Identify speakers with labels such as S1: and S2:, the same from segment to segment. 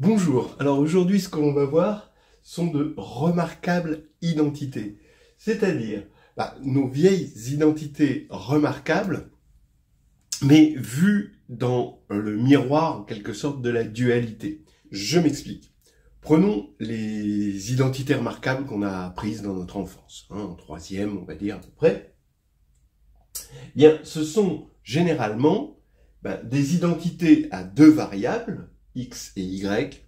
S1: Bonjour, alors aujourd'hui ce qu'on va voir sont de remarquables identités, c'est-à-dire nos vieilles identités remarquables, mais vues dans le miroir en quelque sorte de la dualité. Je m'explique. Prenons les identités remarquables qu'on a apprises dans notre enfance, en troisième on va dire à peu près. Bien, ce sont généralement des identités à deux variables, x et y,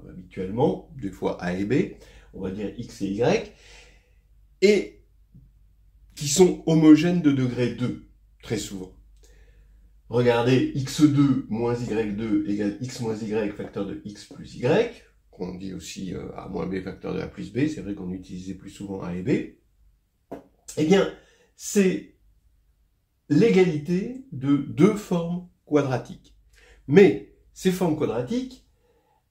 S1: habituellement, des fois a et b, on va dire x et y, et qui sont homogènes de degré 2, très souvent. Regardez, x2 moins y2 égale x moins y facteur de x plus y, qu'on dit aussi a moins b facteur de a plus b, c'est vrai qu'on utilisait plus souvent a et b. Eh bien, c'est l'égalité de deux formes quadratiques. Mais ces formes quadratiques,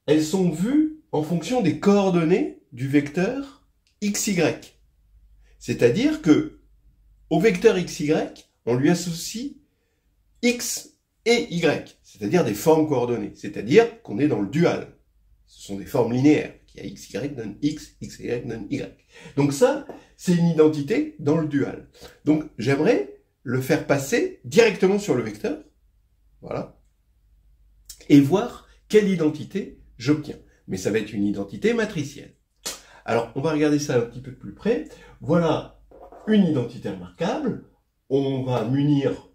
S1: elles sont vues en fonction des coordonnées du vecteur xy. C'est-à-dire que au vecteur xy, on lui associe x et y, c'est-à-dire des formes coordonnées, c'est-à-dire qu'on est dans le dual. Ce sont des formes linéaires, qui a xy donne x, xy donne y. Donc ça, c'est une identité dans le dual. Donc j'aimerais le faire passer directement sur le vecteur, voilà, et voir quelle identité j'obtiens. Mais ça va être une identité matricielle. Alors, on va regarder ça un petit peu de plus près. Voilà une identité remarquable. On va munir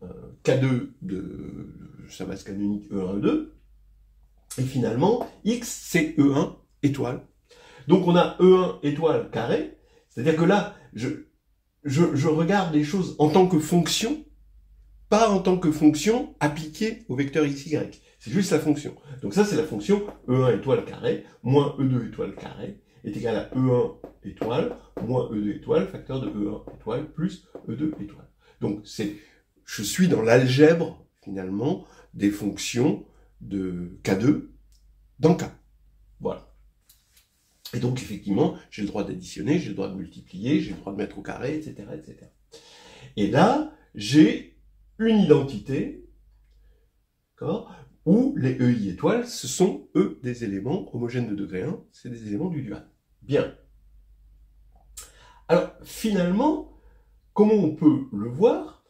S1: K2 de sa base canonique E1, E2. Et finalement, X, c'est E1 étoile. Donc, on a E1 étoile carré. C'est-à-dire que là, je regarde les choses en tant que fonction, pas en tant que fonction appliquée au vecteur xy. C'est juste la fonction. Donc ça, c'est la fonction E1 étoile carré moins E2 étoile carré est égal à E1 étoile moins E2 étoile facteur de E1 étoile plus E2 étoile. Donc je suis dans l'algèbre, finalement, des fonctions de K2 dans K. Voilà. Et donc, effectivement, j'ai le droit d'additionner, j'ai le droit de multiplier, j'ai le droit de mettre au carré, etc., etc. Et là, j'ai une identité, d'accord, où les EI étoiles, ce sont, eux, des éléments homogènes de degré 1, c'est des éléments du dual. Bien. Alors, finalement, comment on peut le voir?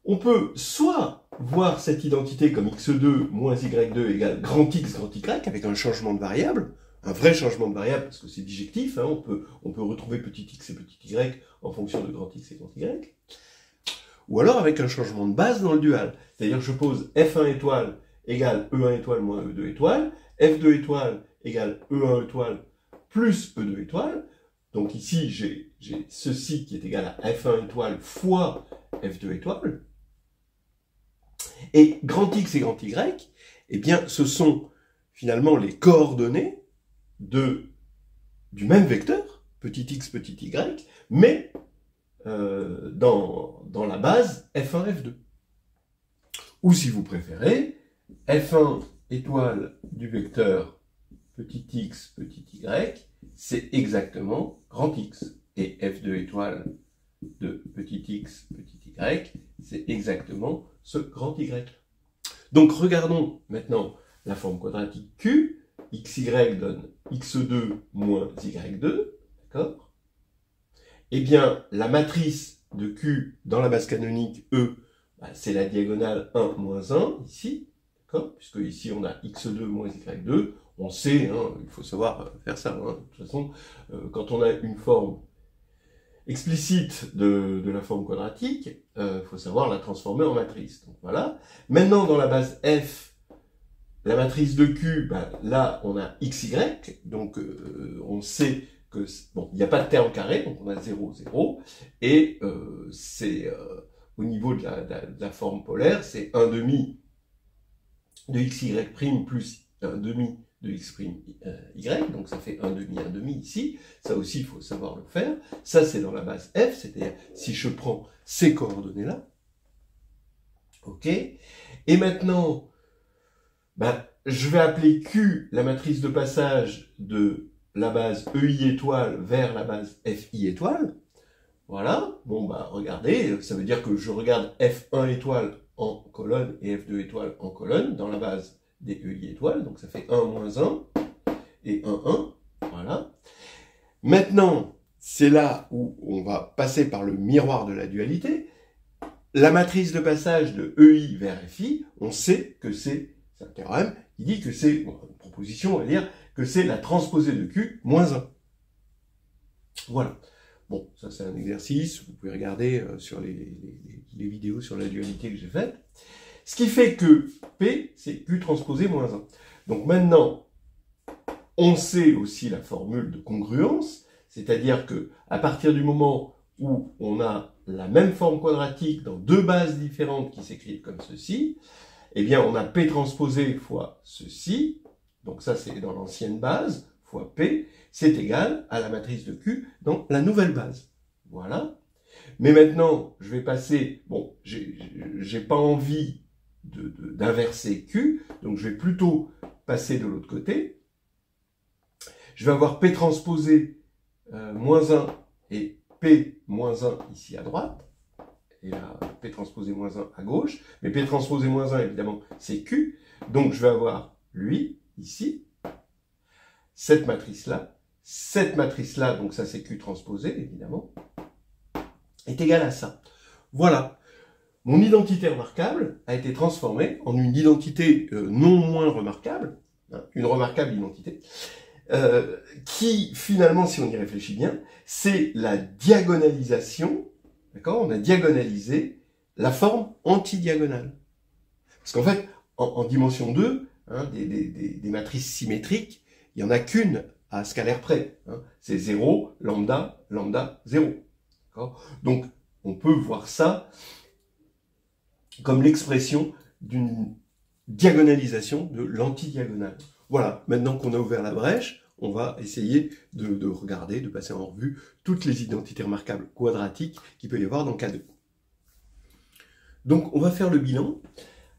S1: On peut soit voir cette identité comme x2 moins y2 égale grand X, grand Y, avec un changement de variable, un vrai changement de variable, parce que c'est bijectif, on peut retrouver petit x et petit y en fonction de grand X et grand Y, ou alors avec un changement de base dans le dual. C'est-à-dire que je pose f1 étoile égale E1 étoile moins E2 étoile, F2 étoile égale E1 étoile plus E2 étoile. Donc ici, j'ai ceci qui est égal à F1 étoile fois F2 étoile. Et grand X et grand Y, eh bien, ce sont finalement les coordonnées du même vecteur, petit x, petit y, mais dans la base F1, F2. Ou si vous préférez, F1 étoile du vecteur petit x, petit y, c'est exactement grand X. Et F2 étoile de petit x, petit y, c'est exactement ce grand Y. Donc regardons maintenant la forme quadratique Q. XY donne x2 moins y2, d'accord? Eh bien, la matrice de Q dans la base canonique E, c'est la diagonale 1 moins 1, ici, d'accord? Puisque ici on a x2 moins y2, on sait, il faut savoir faire ça, de toute façon, quand on a une forme explicite de la forme quadratique, il faut savoir la transformer en matrice. Donc voilà. Maintenant, dans la base F, la matrice de Q, là, on a xy, donc on sait que, bon, il n'y a pas de terme carré, donc on a 0, 0, et c'est au niveau de la forme polaire, c'est 1 demi de xy' plus 1 demi de x' y, donc ça fait 1 demi ici, ça aussi il faut savoir le faire, ça c'est dans la base F, c'est-à-dire si je prends ces coordonnées-là, ok, et maintenant, je vais appeler Q la matrice de passage de la base EI étoile vers la base FI étoile. Voilà. Bon, regardez, ça veut dire que je regarde F1 étoile en colonne et F2 étoile en colonne dans la base des EI étoiles. Donc ça fait 1 moins 1. et 1, 1. Voilà. Maintenant, c'est là où on va passer par le miroir de la dualité. La matrice de passage de EI vers FI, on sait que c'est un théorème qui dit que c'est, bon, une proposition, on va dire, que c'est la transposée de Q moins 1. Voilà. Bon, ça c'est un exercice, vous pouvez regarder sur les vidéos sur la dualité que j'ai faites. Ce qui fait que P, c'est Q transposé moins 1. Donc maintenant, on sait aussi la formule de congruence, c'est-à-dire que à partir du moment où on a la même forme quadratique dans deux bases différentes qui s'écrivent comme ceci, eh bien on a P transposé fois ceci, donc ça c'est dans l'ancienne base, fois P, c'est égal à la matrice de Q dans la nouvelle base. Voilà. Mais maintenant, je vais passer, bon, j'ai pas envie d'inverser Q, donc je vais plutôt passer de l'autre côté. Je vais avoir P transposé moins 1 et P moins 1 ici à droite, et là, P transposé moins 1 à gauche, mais P transposé moins 1, évidemment, c'est Q, donc je vais avoir lui, ici, cette matrice-là, donc ça c'est Q transposé, évidemment, est égale à ça. Voilà. Mon identité remarquable a été transformée en une identité non moins remarquable, hein, une remarquable identité, qui finalement, si on y réfléchit bien, c'est la diagonalisation, d'accord? On a diagonalisé la forme antidiagonale. Parce qu'en fait, en dimension 2, hein, des matrices symétriques, il n'y en a qu'une à scalaire près. Hein. C'est 0, lambda, lambda, 0. Donc, on peut voir ça comme l'expression d'une diagonalisation de l'antidiagonale. Voilà, maintenant qu'on a ouvert la brèche, on va essayer de regarder, de passer en revue toutes les identités remarquables quadratiques qu'il peut y avoir dans K2. Donc, on va faire le bilan.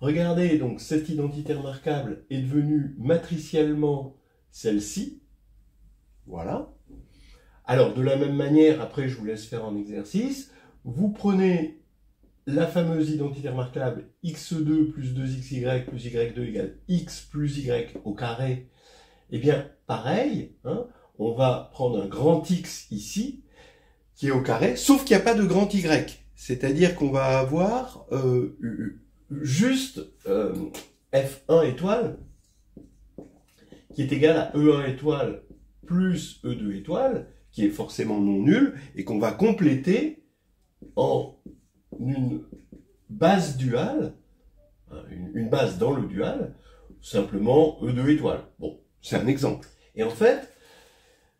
S1: Regardez, donc, cette identité remarquable est devenue matriciellement celle-ci. Voilà. Alors, de la même manière, après, je vous laisse faire un exercice. Vous prenez la fameuse identité remarquable x2 plus 2xy plus y2 égale x plus y au carré. Eh bien, pareil, hein, on va prendre un grand X ici, qui est au carré, sauf qu'il n'y a pas de grand Y. C'est-à-dire qu'on va avoir juste F1 étoile, qui est égal à E1 étoile plus E2 étoile, qui est forcément non nul, et qu'on va compléter en une base duale, une base dans le dual, simplement E2 étoile. Bon, c'est un exemple. Et en fait,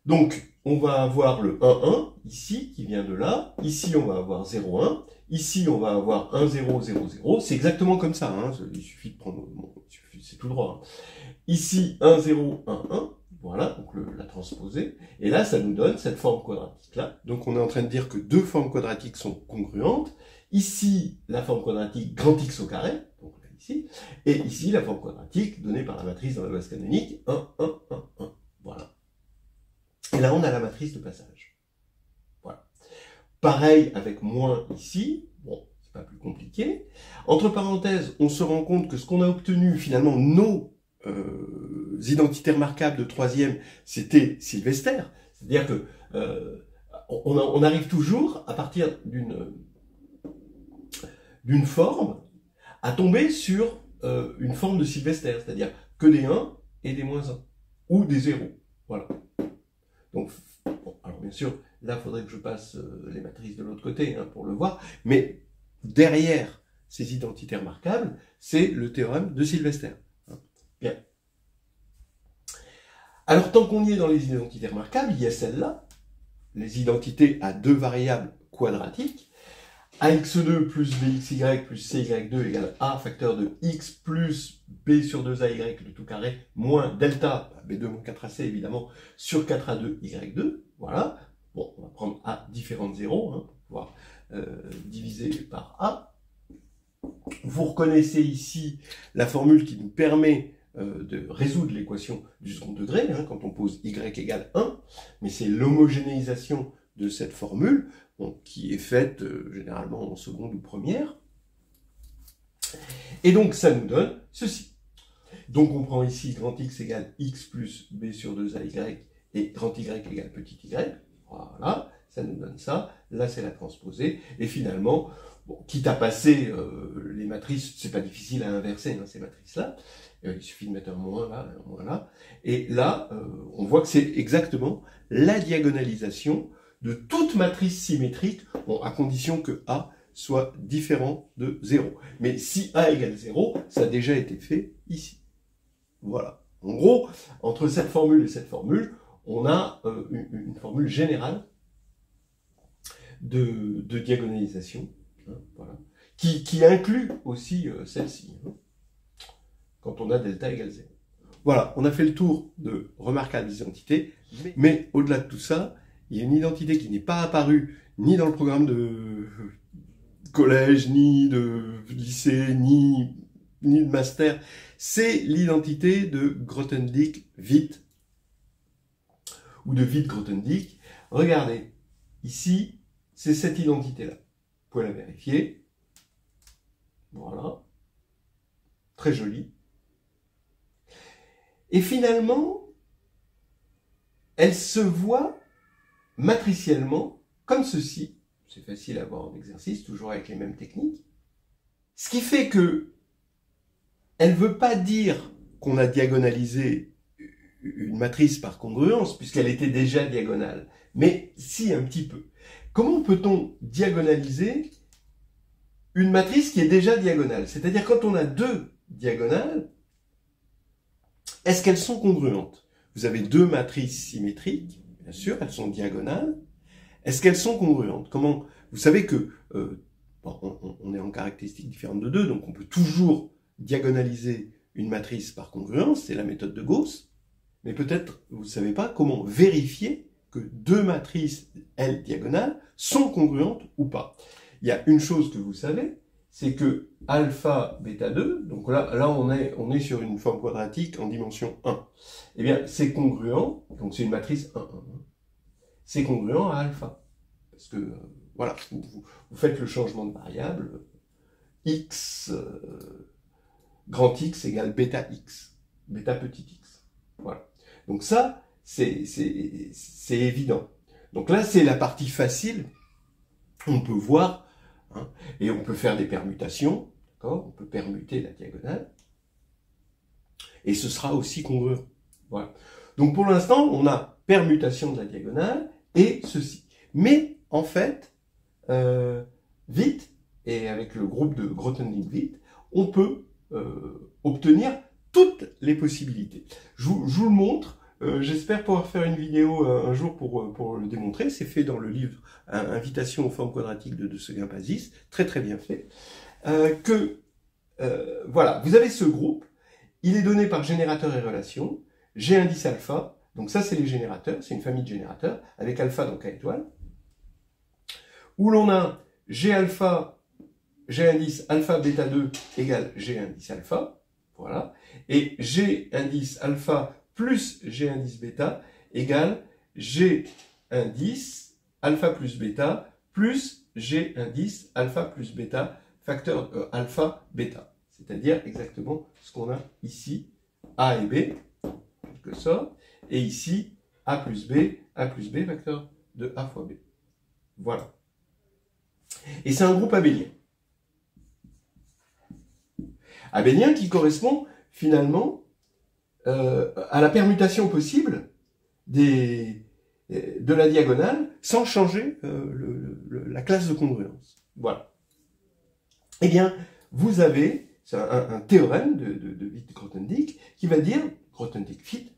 S1: donc, on va avoir le 1, 1, ici, qui vient de là. Ici, on va avoir 0, 1. Ici, on va avoir 1, 0, 0, 0. C'est exactement comme ça, hein. Il suffit de prendre... Bon, c'est tout droit. Hein. Ici, 1, 0, 1, 1. Voilà, donc la transposée. Et là, ça nous donne cette forme quadratique-là. Donc, on est en train de dire que deux formes quadratiques sont congruentes. Ici, la forme quadratique grand X au carré, donc là, ici. Et ici, la forme quadratique donnée par la matrice dans la base canonique, 1, 1, 1, 1. Voilà. Et là, on a la matrice de passage. Voilà. Pareil avec moins ici. Bon, c'est pas plus compliqué. Entre parenthèses, on se rend compte que ce qu'on a obtenu, finalement, nos identités remarquables de troisième, c'était Sylvester. C'est-à-dire que on arrive toujours, à partir d'une forme, à tomber sur une forme de Sylvester, c'est-à-dire que des 1 et des moins 1, ou des 0. Voilà. Donc, bon, alors bien sûr, là, il faudrait que je passe les matrices de l'autre côté hein, pour le voir, mais derrière ces identités remarquables, c'est le théorème de Sylvester. Bien. Alors, tant qu'on y est dans les identités remarquables, il y a celle-là, les identités à deux variables quadratiques, ax2 plus bxy plus cy2 égale a facteur de x plus b sur 2ay de tout carré moins delta, b2 moins 4ac évidemment, sur 4a2 y2, voilà. Bon, on va prendre a différent de 0, hein, pour pouvoir diviser par a. Vous reconnaissez ici la formule qui nous permet de résoudre l'équation du second degré, hein, quand on pose y égale 1, mais c'est l'homogénéisation de cette formule, donc, qui est faite généralement en seconde ou première. Et donc, ça nous donne ceci. Donc on prend ici grand X égale X plus B sur 2AY et grand Y égale petit y. Voilà, ça nous donne ça. Là, c'est la transposée. Et finalement, bon, quitte à passer les matrices, c'est pas difficile à inverser hein, ces matrices-là. Il suffit de mettre un moins là, un moins là. Et là, on voit que c'est exactement la diagonalisation de toute matrice symétrique, bon, à condition que A soit différent de 0. Mais si A égale 0, ça a déjà été fait ici. Voilà. En gros, entre cette formule et cette formule, on a une formule générale de diagonalisation, hein, voilà, qui inclut aussi celle-ci, hein, quand on a delta égale 0. Voilà, on a fait le tour de remarquables identités, mais au-delà de tout ça, il y a une identité qui n'est pas apparue ni dans le programme de collège, ni de lycée, ni de master, c'est l'identité de Grothendieck-Witt, ou de Witt-Grothendieck. Regardez, ici, c'est cette identité-là. Vous pouvez la vérifier. Voilà. Très jolie. Et finalement, elle se voit matriciellement comme ceci. C'est facile à voir en exercice, toujours avec les mêmes techniques. Ce qui fait que elle ne veut pas dire qu'on a diagonalisé une matrice par congruence, puisqu'elle était déjà diagonale. Mais si, un petit peu. Comment peut-on diagonaliser une matrice qui est déjà diagonale? C'est-à-dire quand on a deux diagonales, est-ce qu'elles sont congruentes? Vous avez deux matrices symétriques, bien sûr, elles sont diagonales. Est-ce qu'elles sont congruentes? Comment? Vous savez que bon, on est en caractéristiques différentes de 2, donc on peut toujours diagonaliser une matrice par congruence, c'est la méthode de Gauss. Mais peut-être vous ne savez pas comment vérifier que deux matrices, elles, diagonales, sont congruentes ou pas. Il y a une chose que vous savez, c'est que alpha, bêta 2, donc là on est sur une forme quadratique en dimension 1. Eh bien, c'est congruent, donc c'est une matrice 1, 1, 1. C'est congruent à alpha. Parce que, voilà, vous faites le changement de variable, x, grand X égale bêta x, bêta petit x. Voilà. Donc ça, c'est évident. Donc là, c'est la partie facile. On peut voir, hein, et on peut faire des permutations, d'accord? On peut permuter la diagonale, et ce sera aussi congruent. Voilà. Donc pour l'instant, on a permutation de la diagonale et ceci. Mais en fait, Witt, et avec le groupe de Grothendieck-Witt, on peut obtenir toutes les possibilités. Je vous le montre. J'espère pouvoir faire une vidéo un jour pour le démontrer. C'est fait dans le livre Invitation aux formes quadratiques de Seguin-Pazis, très très bien fait. Voilà, vous avez ce groupe. Il est donné par générateur et relation. G indice alpha. Donc ça, c'est les générateurs. C'est une famille de générateurs avec alpha donc à étoile. Où l'on a G alpha, G indice alpha bêta 2 égale G indice alpha. Voilà. Et G indice alpha plus G indice bêta égale G indice alpha plus bêta plus G indice alpha plus bêta facteur alpha bêta. C'est-à-dire exactement ce qu'on a ici, A et B, en quelque sorte, et ici A plus B facteur de A fois B. Voilà. Et c'est un groupe abélien. Abélien qui correspond finalement à la permutation possible de la diagonale sans changer la classe de congruence. Voilà. Eh bien, vous avez un théorème de Witt-Grothendieck qui va dire, Grothendieck-Witt,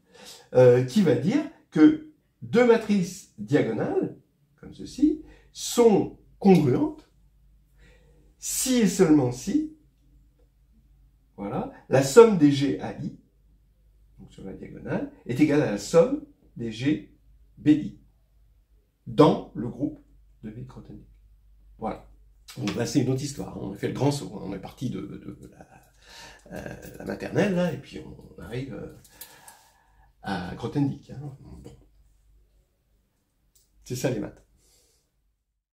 S1: qui va dire que deux matrices diagonales, comme ceci, sont congruentes si et seulement si, voilà, la somme des G AI, donc sur la diagonale, est égale à la somme des G BI dans le groupe de Witt-Grothendieck. Voilà. Donc là, c'est une autre histoire. On a fait le grand saut. On est parti de la maternelle, là, et puis on arrive à Grothendieck. Hein. Bon. C'est ça les maths.